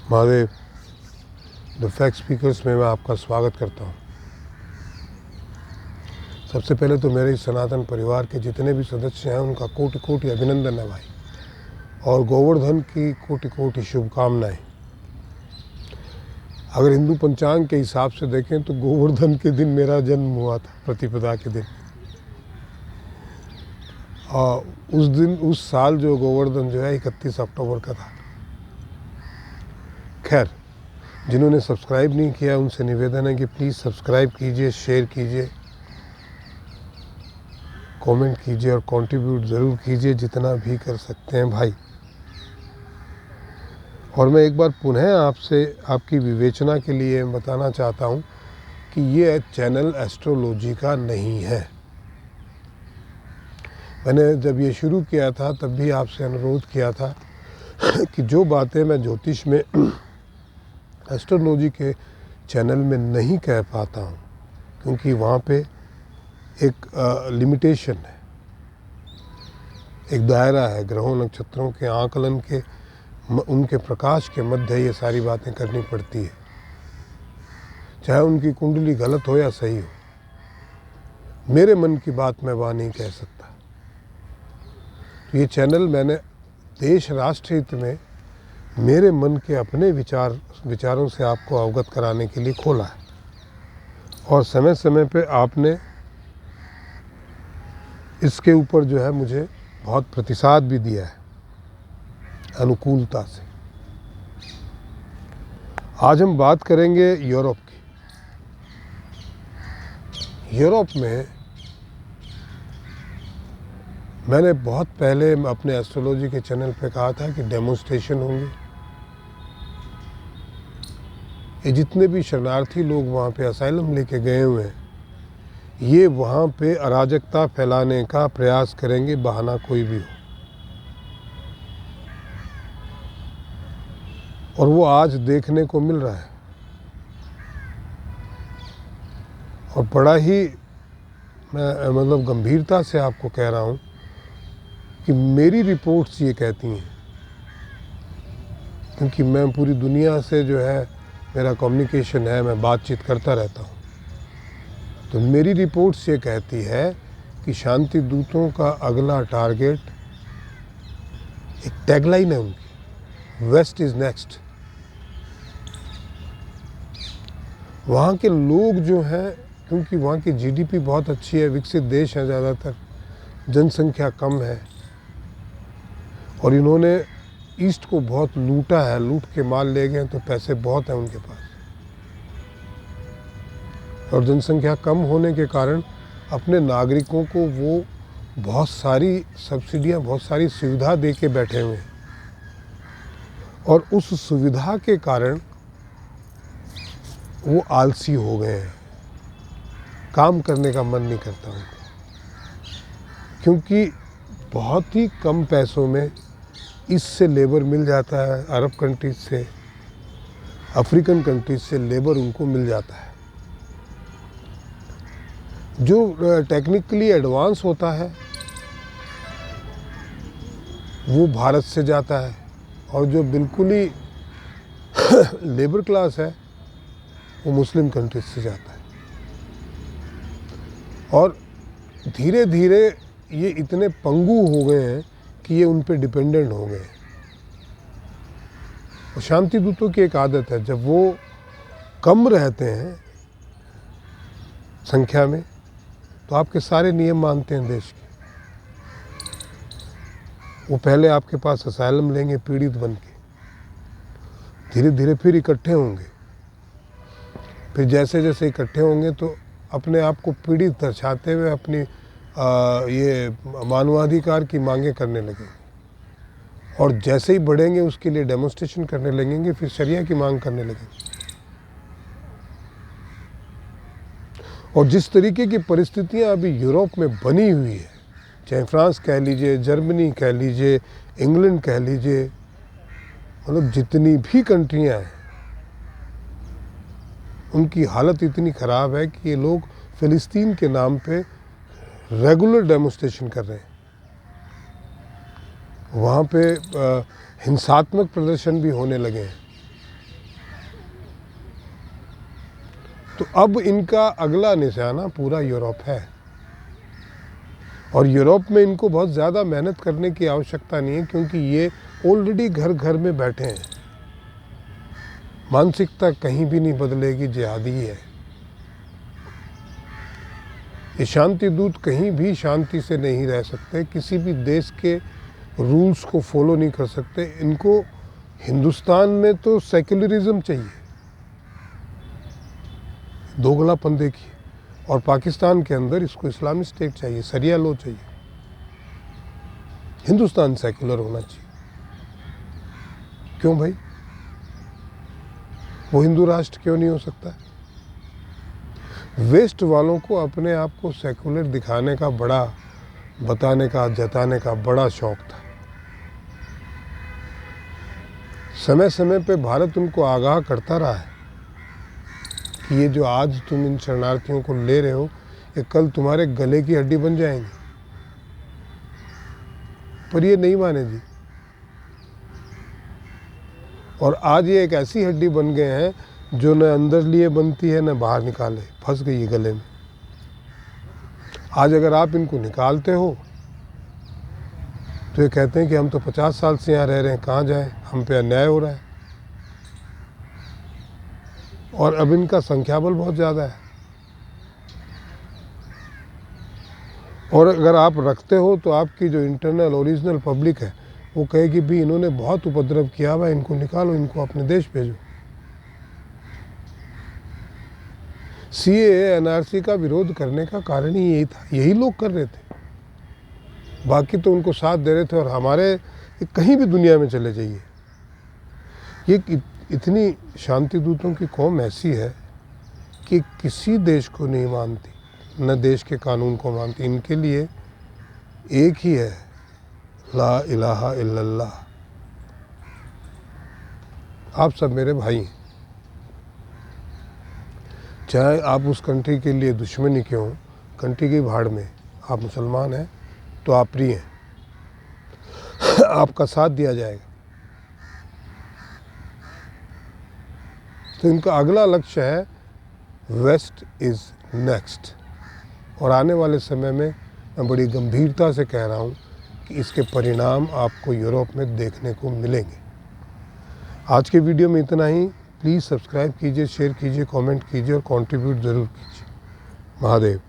Mahadev the fact speakers में मैं आपका स्वागत करता हूँ। सबसे पहले तो मेरे इस सनातन परिवार के जितने भी सदस्य हैं उनका कोटि कोटि अभिनंदन है भाई, और गोवर्धन की कोटि कोटि शुभकामनाएं। अगर हिंदू पंचांग के हिसाब से देखें तो गोवर्धन के दिन मेरा जन्म हुआ था, प्रतिपदा के दिन। और उस साल जो गोवर्धन जो है 31 अक्टूबर का था। खैर, जिन्होंने सब्सक्राइब नहीं किया उनसे निवेदन है कि प्लीज़ सब्सक्राइब कीजिए, शेयर कीजिए, कमेंट कीजिए और कंट्रीब्यूट ज़रूर कीजिए जितना भी कर सकते हैं भाई। और मैं एक बार पुनः आपसे आपकी विवेचना के लिए बताना चाहता हूँ कि ये चैनल एस्ट्रोलॉजी का नहीं है। मैंने जब ये शुरू किया था तब भी आपसे अनुरोध किया था कि जो बातें मैं ज्योतिष में एस्ट्रोलॉजी के चैनल में नहीं कह पाता हूँ, क्योंकि वहाँ पे एक लिमिटेशन है, एक दायरा है, ग्रहों नक्षत्रों के आकलन के उनके प्रकाश के मध्य ये सारी बातें करनी पड़ती है, चाहे उनकी कुंडली गलत हो या सही हो। मेरे मन की बात मैं वहाँ नहीं कह सकता। तो ये चैनल मैंने देश राष्ट्र हित में मेरे मन के अपने विचारों से आपको अवगत कराने के लिए खोला है, और समय समय पे आपने इसके ऊपर जो है मुझे बहुत प्रतिसाद भी दिया है, अनुकूलता से। आज हम बात करेंगे यूरोप की। यूरोप में मैंने बहुत पहले अपने एस्ट्रोलॉजी के चैनल पे कहा था कि डेमोन्स्ट्रेशन होंगे। ये जितने भी शरणार्थी लोग वहाँ पे असाइलम लेके गए हुए हैं, ये वहाँ पे अराजकता फैलाने का प्रयास करेंगे, बहाना कोई भी हो। और वो आज देखने को मिल रहा है। और बड़ा ही मैं मतलब गंभीरता से आपको कह रहा हूँ कि मेरी रिपोर्ट्स ये कहती हैं, क्योंकि मैं पूरी दुनिया से जो है मेरा कम्युनिकेशन है, मैं बातचीत करता रहता हूँ। तो मेरी रिपोर्ट्स ये कहती है कि शांति दूतों का अगला टारगेट, एक टैगलाइन है उनकी, वेस्ट इज़ नेक्स्ट। वहाँ के लोग जो हैं, क्योंकि वहाँ की जीडीपी बहुत अच्छी है, विकसित देश है, ज़्यादातर जनसंख्या कम है, और इन्होंने ईस्ट को बहुत लूटा है, लूट के माल ले गए, तो पैसे बहुत हैं उनके पास। और जनसंख्या कम होने के कारण अपने नागरिकों को वो बहुत सारी सब्सिडियाँ, बहुत सारी सुविधा दे के बैठे हुए हैं, और उस सुविधा के कारण वो आलसी हो गए हैं, काम करने का मन नहीं करता उनको, क्योंकि बहुत ही कम पैसों में इससे लेबर मिल जाता है। अरब कंट्रीज से, अफ्रीकन कंट्रीज से लेबर उनको मिल जाता है। जो टेक्निकली एडवांस होता है वो भारत से जाता है, और जो बिल्कुल ही लेबर क्लास है वो मुस्लिम कंट्रीज से जाता है। और धीरे धीरे ये इतने पंगु हो गए हैं कि ये उन पे डिपेंडेंट हो गए। और शांति दूतों की एक आदत है, जब वो कम रहते हैं संख्या में, तो आपके सारे नियम मानते हैं देश के। वो पहले आपके पास असाइलम लेंगे पीड़ित बन के, धीरे धीरे फिर इकट्ठे होंगे, फिर जैसे जैसे इकट्ठे होंगे तो अपने आप को पीड़ित दर्शाते हुए अपनी ये मानवाधिकार की मांगें करने लगेंगे, और जैसे ही बढ़ेंगे उसके लिए डेमोन्स्ट्रेशन करने लगेंगे, फिर शरिया की मांग करने लगेंगे। और जिस तरीके की परिस्थितियां अभी यूरोप में बनी हुई है, चाहे फ्रांस कह लीजिए, जर्मनी कह लीजिए, इंग्लैंड कह लीजिए, मतलब जितनी भी कंट्रियां हैं उनकी हालत इतनी ख़राब है कि ये लोग फ़िलिस्तीन के नाम पे रेगुलर डेमोन्स्ट्रेशन कर रहे हैं। वहाँ पे हिंसात्मक प्रदर्शन भी होने लगे हैं। तो अब इनका अगला निशाना पूरा यूरोप है, और यूरोप में इनको बहुत ज़्यादा मेहनत करने की आवश्यकता नहीं है, क्योंकि ये ऑलरेडी घर घर में बैठे हैं। मानसिकता कहीं भी नहीं बदलेगी, जिहादी ही है। ये शांति दूत कहीं भी शांति से नहीं रह सकते, किसी भी देश के रूल्स को फॉलो नहीं कर सकते। इनको हिंदुस्तान में तो सेक्युलरिज्म चाहिए, दोगलापन देखिए, और पाकिस्तान के अंदर इसको इस्लामिक स्टेट चाहिए, शरिया लॉ चाहिए। हिंदुस्तान सेक्युलर होना चाहिए। क्यों भाई, वो हिंदू राष्ट्र क्यों नहीं हो सकता? वेस्ट वालों को अपने आप को सेक्युलर दिखाने का, बड़ा बताने का, जताने का बड़ा शौक था। समय समय पे भारत उनको आगाह करता रहा है कि ये जो आज तुम इन शरणार्थियों को ले रहे हो, ये कल तुम्हारे गले की हड्डी बन जाएंगे, पर ये नहीं माने जी। और आज ये एक ऐसी हड्डी बन गए हैं जो न अंदर लिए बनती है न बाहर निकाले, फंस गई है गले में। आज अगर आप इनको निकालते हो तो ये कहते हैं कि हम तो 50 साल से यहाँ रह रहे हैं, कहाँ जाएं, हम पे अन्याय हो रहा है। और अब इनका संख्याबल बहुत ज़्यादा है, और अगर आप रखते हो तो आपकी जो इंटरनल ओरिजिनल पब्लिक है वो कहेगी भी इन्होंने बहुत उपद्रव किया हुआ, इनको निकालो, इनको अपने देश भेजो। सीएए एनआरसी का विरोध करने का कारण ही यही था, यही लोग कर रहे थे, बाकी तो उनको साथ दे रहे थे। और हमारे कहीं भी दुनिया में चले जाइए, ये इतनी शांति दूतों की कौम ऐसी है कि किसी देश को नहीं मानती, न देश के कानून को मानती। इनके लिए एक ही है, ला इलाहा इल्लल्लाह। आप सब मेरे भाई हैं, चाहे आप उस कंट्री के लिए दुश्मनी क्यों, कंट्री की भाड़ में। आप मुसलमान हैं तो आप प्रिय हैं, आपका साथ दिया जाएगा। तो इनका अगला लक्ष्य है वेस्ट इज़ नेक्स्ट, और आने वाले समय में मैं बड़ी गंभीरता से कह रहा हूँ कि इसके परिणाम आपको यूरोप में देखने को मिलेंगे। आज के वीडियो में इतना ही। प्लीज़ सब्सक्राइब कीजिए, शेयर कीजिए, कमेंट कीजिए और कंट्रीब्यूट ज़रूर कीजिए। महादेव।